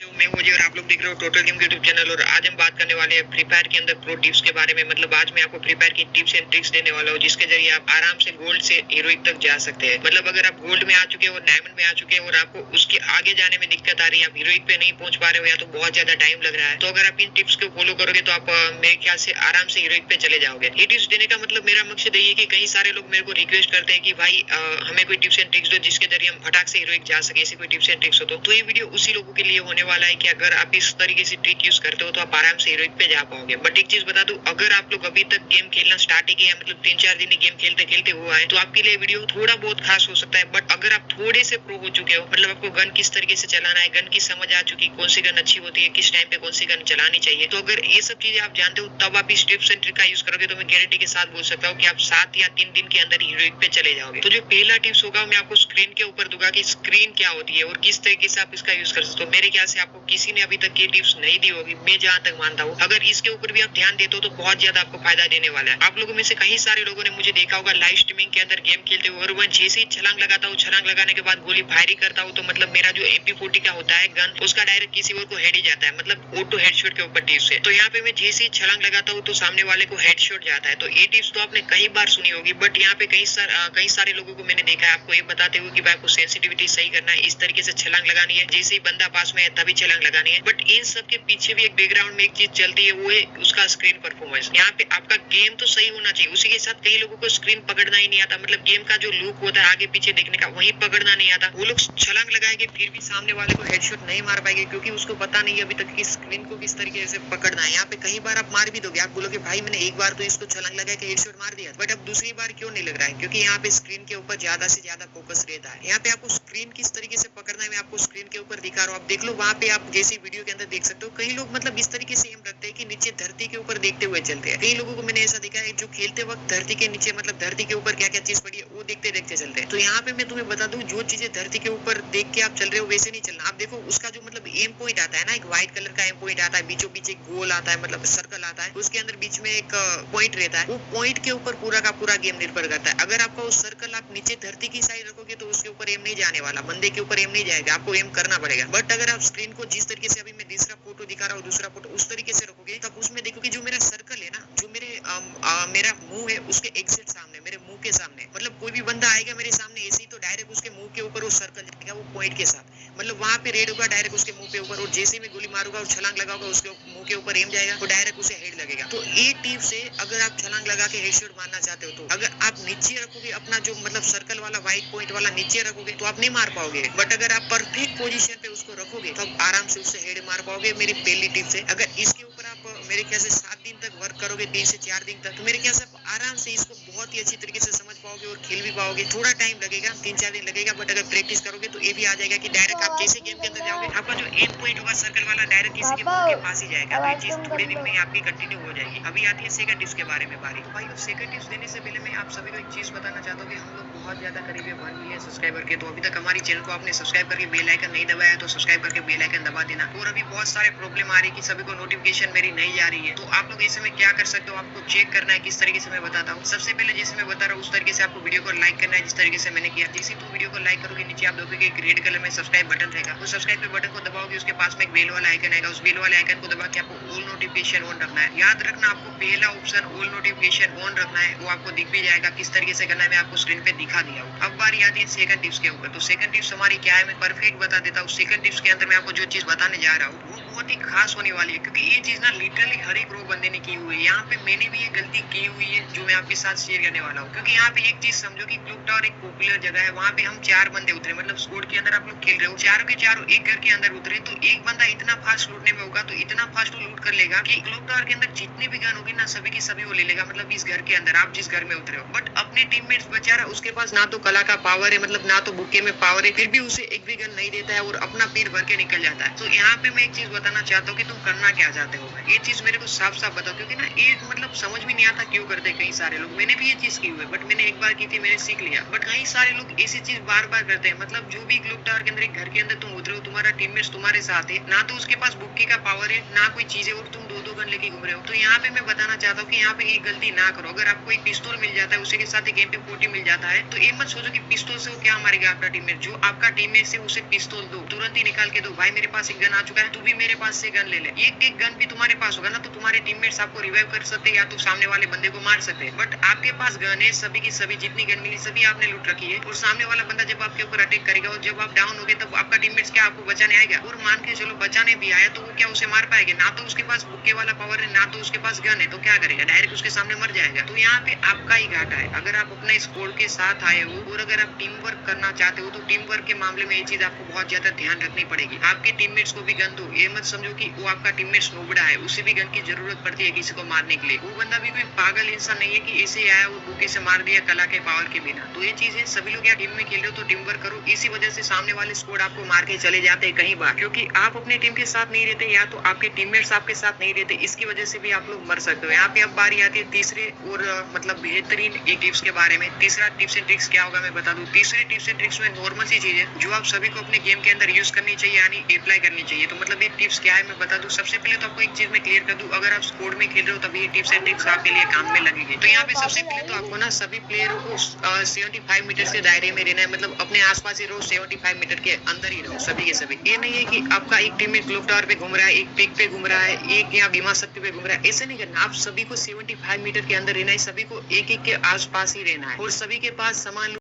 तो मैं मुझे और आप लोग देख रहे हो टोटल गेम यूट्यूब चैनल। और आज हम बात करने वाले हैं फ्री फायर के अंदर प्रो टिप्स के बारे में। मतलब आज मैं आपको फ्री फायर की टिप्स एंड ट्रिक्स देने वाला हूँ जिसके जरिए आप आराम से गोल्ड से हीरोइक तक जा सकते हैं। मतलब अगर आप गोल्ड में आ चुके हो, डायमंड में आ चुके हैं और आपको उसके आगे जाने में दिक्कत आ रही है, आप हीरोइक पे नहीं पहुंच पा रहे हो या तो बहुत ज्यादा टाइम लग रहा है, तो अगर आप इन टिप्स को फॉलो करोगे तो आप मेरे ख्याल से आराम से हीरोइक पे चले जाओगे। ये टिप्स देने का मतलब मेरा मकसद यही है कि कई सारे लोग मेरे को रिक्वेस्ट करते हैं कि भाई हमें कोई टिप्स एंड ट्रिक्स दो जिसके जरिए हम फटाक से हीरोइक जा सके। ऐसी कोई टिप्स एंड ट्रिक्स हो तो ये वीडियो उसी लोगों के लिए होने वाला है कि अगर आप इस तरीके से ट्रिक यूज करते हो तो आप आराम से हीरोइक पे जा पाओगे। बट एक चीज बता दूं, अगर आप लोग अभी तक गेम खेलना स्टार्ट ही किया, मतलब 3-4 दिन गेम खेलते खेलते हुआ है, तो आपके लिए वीडियो थोड़ा बहुत खास हो सकता है। बट अगर आप थोड़े से प्रो हो चुके हो, मतलब आपको गन किस तरीके से चलाना है, गन की समझ आ चुकी, कौन सी गन अच्छी होती है, किस टाइम पे कौन सी गन चलानी चाहिए, तो अगर ये सब चीजें आप जानते हो तब आप इस टिप्स एंड ट्रिक का यूज करोगे तो मैं गारंटी के साथ बोल सकता हूँ कि आप 7 या 3 दिन के अंदर हीरोइक पे चले जाओगे। तो जो पहला टिप्स होगा मैं आपको स्क्रीन के ऊपर दूंगा कि स्क्रीन क्या होती है और किस तरीके से आप इसका यूज कर सकते हो। मेरे ख्याल से आपको किसी ने अभी तक ये टिप्स नहीं दी होगी, मैं जहाँ तक मानता हूँ। अगर इसके ऊपर भी आप ध्यान देते हो तो बहुत ज्यादा आपको फायदा देने वाला है। आप लोगों में से कई सारे लोगों ने मुझे देखा होगा लाइव स्ट्रीमिंग के अंदर गेम खेलते हुए, और मैं जैसे ही छलांग लगाता हूँ, छलांग लगाने के बाद गोली फायरिंग करता हूँ तो मतलब मेरा जो MP40 का होता है गन, उसका डायरेक्ट किसी और को हेड ही जाता है, मतलब ऑटो हेडशॉट के ऊपर टिप्स है। तो यहाँ पे मैं जैसे ही छलांग लगाता हूँ तो सामने वाले को हेडशॉट जाता है। तो ये टिप्स तो आपने कई बार सुनी होगी, बट यहाँ पे कई सारे लोगों को मैंने देखा है आपको ये बताते हुए कि भाई आपको सेंसिटिविटी सही करना है, इस तरीके से छलांग लगानी है, जैसे ही बंदा पास में है तभी छलांग लगानी है। बट इन सब के पीछे भी एक बैकग्राउंड में एक चीज चलती है, वो है उसका स्क्रीन परफॉर्मेंस। यहाँ पे आपका गेम तो सही होना चाहिए, उसी के साथ कई लोगों को स्क्रीन पकड़ना ही नहीं आता, मतलब गेम का जो लुक होता है आगे पीछे देखने का वही पकड़ना नहीं आता। वो लोग छलांग लगाएंगे फिर भी सामने वाले को हेडशॉट नहीं मार पाएंगे क्योंकि उसको पता नहीं अभी तक कि स्क्रीन को किस तरीके से पकड़ना है। यहाँ पे कई बार आप मार भी दोगे, आप बोलोगे भाई मैंने एक बार तो इसको छलांग लगा के हेडशॉट मार दिया, बट अब दूसरी बार क्यों नहीं लग रहा है? क्योंकि यहाँ पे स्क्रीन के ऊपर ज्यादा से ज्यादा फोकस रहता है। यहाँ पे आपको स्क्रीन किस तरीके से पकड़ना है मैं आपको स्क्रीन के ऊपर दिखा रहा हूँ, आप देख लो। वहाँ पे आप जैसे वीडियो के अंदर देख सकते हो, कई लोग मतलब इस तरीके से एम रखते हैं कि नीचे धरती के ऊपर देखते हुए चलते हैं। कई लोगों को मैंने ऐसा देखा है जो खेलते वक्त धरती के नीचे, मतलब धरती के ऊपर क्या क्या चीज पड़ी है वो देखते देखते चलते हैं। तो यहाँ पे मैं तुम्हें बता दूं, जो चीजें धरती के ऊपर देख के आप चल रहे हो वैसे नहीं चलना। आप देखो उसका जो मतलब एम पॉइंट आता है ना, एक व्हाइट कलर का एम पॉइंट आता है, बीचों बीच एक गोल आता है, मतलब सर्कल आता है, उसके अंदर बीच में एक पॉइंट रहता है। वो पॉइंट के ऊपर पूरा का पूरा गेम निर्भर करता है। अगर आपका वो सर्कल आप नीचे धरती की साइड रखोगे तो उसके ऊपर एम नहीं जाने वाला, बंदे के ऊपर एम नहीं जाएगा, आपको एम करना पड़ेगा। बट अगर आप स्क्रीन को जिस तरीके से अभी मैं दूसरा फोटो दिखा रहा हूँ, दूसरा फोटो उस तरीके से रखोगे तब उसमें देखोगे जो मेरा सर्कल है ना, जो मेरा मुंह है उसके एग्जैक्ट सामने, मेरे मुंह के सामने, मतलब कोई भी बंदा आएगा मेरे सामने ऐसे ही तो डायरेक्ट उसके मुंह के ऊपर वो सर्कल जाएगा, वो पॉइंट के साथ, मतलब वहां पे रेड होगा डायरेक्ट उसके मुंह के ऊपर, और जैसे मैं गोली मारूंगा और छलांग लगाऊंगा उसके मुंह के ऊपर एम जाएगा तो डायरेक्ट उसे हेड लगेगा। तो ये टिप से अगर आप छलांग लगा के हेडशॉट मारना चाहते हो तो अगर आप नीचे रखोगे अपना जो मतलब सर्कल वाला व्हाइट पॉइंट वाला नीचे रखोगे तो आप नहीं मार पाओगे। बट अगर आप परफेक्ट पोजीशन पे उसको रखोगे तो आप आराम से उससे हेड मार पाओगे। मेरी पहली टिप्स है, अगर इसके ऊपर आप मेरे ख्याल से 7 दिन तक वर्क करोगे, 3 से 4 दिन तक, तो मेरे ख्याल से आप आराम से इसको बहुत ही अच्छी तरीके से समझ पाओगे और खेल भी पाओगे। थोड़ा टाइम लगेगा, 3-4 दिन लगेगा, बट अगर प्रैक्टिस करोगे तो ये भी आ जाएगा कि डायरेक्ट आप जैसे गेम के अंदर जाओगे आपका जो एम पॉइंट होगा सर्कल वाला डायरेक्ट किसी के मुंह के पास ही जाएगा। तो ये चीज थोड़े दिन में आपकी कंटिन्यू हो जाएगी। अभी आती है सेकंड टिप्स के बारे में बारी। तो भाई सेकंड टिप्स देने से पहले मैं आप सभी को एक चीज बताना चाहता हूँ कि हम लोग बहुत ज्यादा करीब है 1 मिलियन सब्सक्राइबर के। तो अभी तक हमारी चैनल को आपने सब्सक्राइब करके बेल आइकन नहीं दबाया तो सब्सक्राइब करके बेल आइकन दबा देना। और अभी बहुत सारे प्रॉब्लम आ रही है कि सभी को नोटिफिकेशन मेरी नहीं जा रही है, तो आप लोग ऐसे में क्या कर सकते हो, आपको चेक करना है किस तरीके से मैं बताता हूँ। सबसे पहले जैसे मैं बता रहा हूँ उस तरीके से आपको वीडियो को लाइक करना है, जिस तरीके से मैंने किया। जैसे तुम वीडियो को लाइक करोगे नीचे आप देखोगे एक रेड कलर में सब्सक्राइब बटन रहेगा, उस सब्सक्राइब के बटन को दबाओगे, उसके पास में एक बेल वाला आइकन आएगा, उस बेल वाले आइकन को दबा के आपको ऑल नोटिफिकेशन ऑन रखना है। याद रखना आपको पहला ऑप्शन ऑल नोटिफिकेशन ऑन रखना है, वो आपको दिख भी जाएगा। किस तरीके से करना है मैं आपको स्क्रीन पे दिखा दिया हूँ। अब बारी आती है सेकंड टिप्स के ऊपर। तो सेकंड टिप्स हमारी क्या है मैं परफेक्ट बता देता हूँ। सेकंड टिप्स के अंदर मैं आपको जो चीज बताने जा रहा हूँ वो बहुत ही खास होने वाली है, क्योंकि ये चीज ना लिटरली हर एक प्रो बंदे ने की हुई है। यहाँ पे मैंने भी ये गलती की हुई है जो मैं आपके साथ शेयर करने वाला हूँ। क्योंकि यहाँ पे एक चीज समझो कि क्लॉक टावर एक पॉपुलर जगह है, वहाँ पे हम 4 बंदे उतरे, मतलब स्क्वाड के अंदर आप लोग खेल रहे हो, चारों के चारों एक घर के अंदर उतरे, तो एक बंदा इतना फास्ट लूटने में होगा, तो इतना फास्ट लूट कर लेगा कि क्लॉक टावर के अंदर जितने भी गन होगी ना सभी की सभी वो ले लेगा, मतलब इस घर के अंदर आप जिस घर में उतरे हो। बट अपने टीममेट्स बेचारा उसके पास ना तो कला का पावर है, मतलब ना तो बुक्के में पावर है, फिर भी उसे एक भी गन नहीं देता है और अपना पेट भर के निकल जाता है। तो यहाँ पे मैं एक चीज बताना चाहता हूँ कि तुम करना क्या चाहते हो, ये चीज मेरे को साफ साफ बताओ। क्योंकि ना ये मतलब समझ भी नहीं आता क्यों करते कई सारे लोग। मैंने भी ये चीज की हुई है, बट मैंने एक बार की थी, मैंने सीख लिया। बट कई सारे लोग ऐसी चीज बार बार करते हैं, मतलब जो भी क्लॉक टावर के अंदर एक घर के अंदर तुम उतरे हो, तुम्हारा टीममेट्स तुम्हारे साथ है, ना तो उसके पास बुक्के का पावर है ना कोई चीज है, और तुम दो गन लेके घूम रहे हो। तो यहाँ पे मैं बताना चाहता हूँ कि यहाँ पे ये गलती ना करो। अगर आपको एक पिस्तौल मिल जाता है, उसी के साथ एक MP40 मिल जाता है, तो ये मत सोचो कि पिस्तौल से वो क्या मारेगा आपका टीममेट। जो आपका टीममेट से उसे पिस्तौल दो, तुरंत ही निकाल के दो, भाई मेरे पास एक गन आ चुका है, तू भी मेरे पास से गन ले ले। एक एक गन भी तुम्हारे पास होगा ना, तो तुम्हारे टीममेट्स आपको रिवाइव कर सकते हैं या तो सामने वाले बंदे को मार सकते हैं। बट आपके पास गन है, सभी की सभी जितनी गन मिली सभी आपने लूट रखी है, और सामने वाला बंदा जब आपके ऊपर अटैक करेगा और जब आप डाउन होगे तब आपका टीममेट्स क्या आपको बचाने आएगा? और मान के चलो बचाने भी आया तो वो क्या उसे मार पाएगा? ना तो उसके पास बुक्के वाला पावर है, ना तो उसके पास गन है, तो क्या करेगा? डायरेक्ट उसके सामने मर जाएगा। तो यहाँ पे आपका ही घाटा है। अगर आप अपने स्क्वाड के साथ आए हो और अगर आप टीम वर्क करना चाहते हो, तो टीम वर्क के मामले में ये चीज आपको बहुत ज्यादा ध्यान रखनी पड़ेगी। आपके टीममेट्स को भी गन दो, ये मत समझो कि वो आपका टीममेट नोबड़ा है, उसे भी गन की जरूरत पड़ती है किसी को मारने के लिए। वो बंदा भी कोई पागल इंसान नहीं है कि ऐसे आया वो बुके से मार दिया कला के पावर के बिना। तो ये चीज है, सभी लोग यहाँ टीम में खेल रहे हो तो टीम वर्क करो। इसी वजह से सामने वाले स्क्वाड आपको मार के चले जाते हैं कहीं बार, क्योंकि आप अपने टीम के साथ नहीं रहते या तो आपके टीममेट्स आपके साथ नहीं रहते, इसकी वजह से भी आप लोग मर सकते हो। यहाँ पे अब बारी आती है तीसरे और मतलब बेहतरीन एक टिप्स के बारे में। तीसरा टिप्स एंड ट्रिक्स क्या होगा मैं बता दूं। तीसरे टिप्स एंड ट्रिक्स में नॉर्मल सी चीज है जो आप सभी को अपने गेम के अंदर यूज करनी चाहिए, यानी अप्लाई करनी चाहिए। तो मतलब ये टिप्स क्या है मैं बता दूं। सबसे पहले तो आपको एक चीज मैं क्लियर कर दूं, अगर आप स्क्वाड में खेल रहे हो तभी ये टिप्स एंड ट्रिक्स आपके लिए काम में लगेगी। तो यहाँ पे सबसे पहले तो आपको ना सभी प्लेयरों को 75 मीटर के दायरे में रहना है, मतलब अपने आसपास ही रहो, 75 मीटर के अंदर ही रहो सभी के सभी। ये नहीं है कि आपका एक टीम में क्लॉक टावर पे घूम रहा है, एक पिक पे घूम रहा है, एक यहाँ बीमा शक्ति पे घूम रहा है, ऐसे नहीं करना। आप सभी को 75 मीटर के अंदर रहना है, सभी को एक एक के आसपास ही रहना है और सभी के पास समान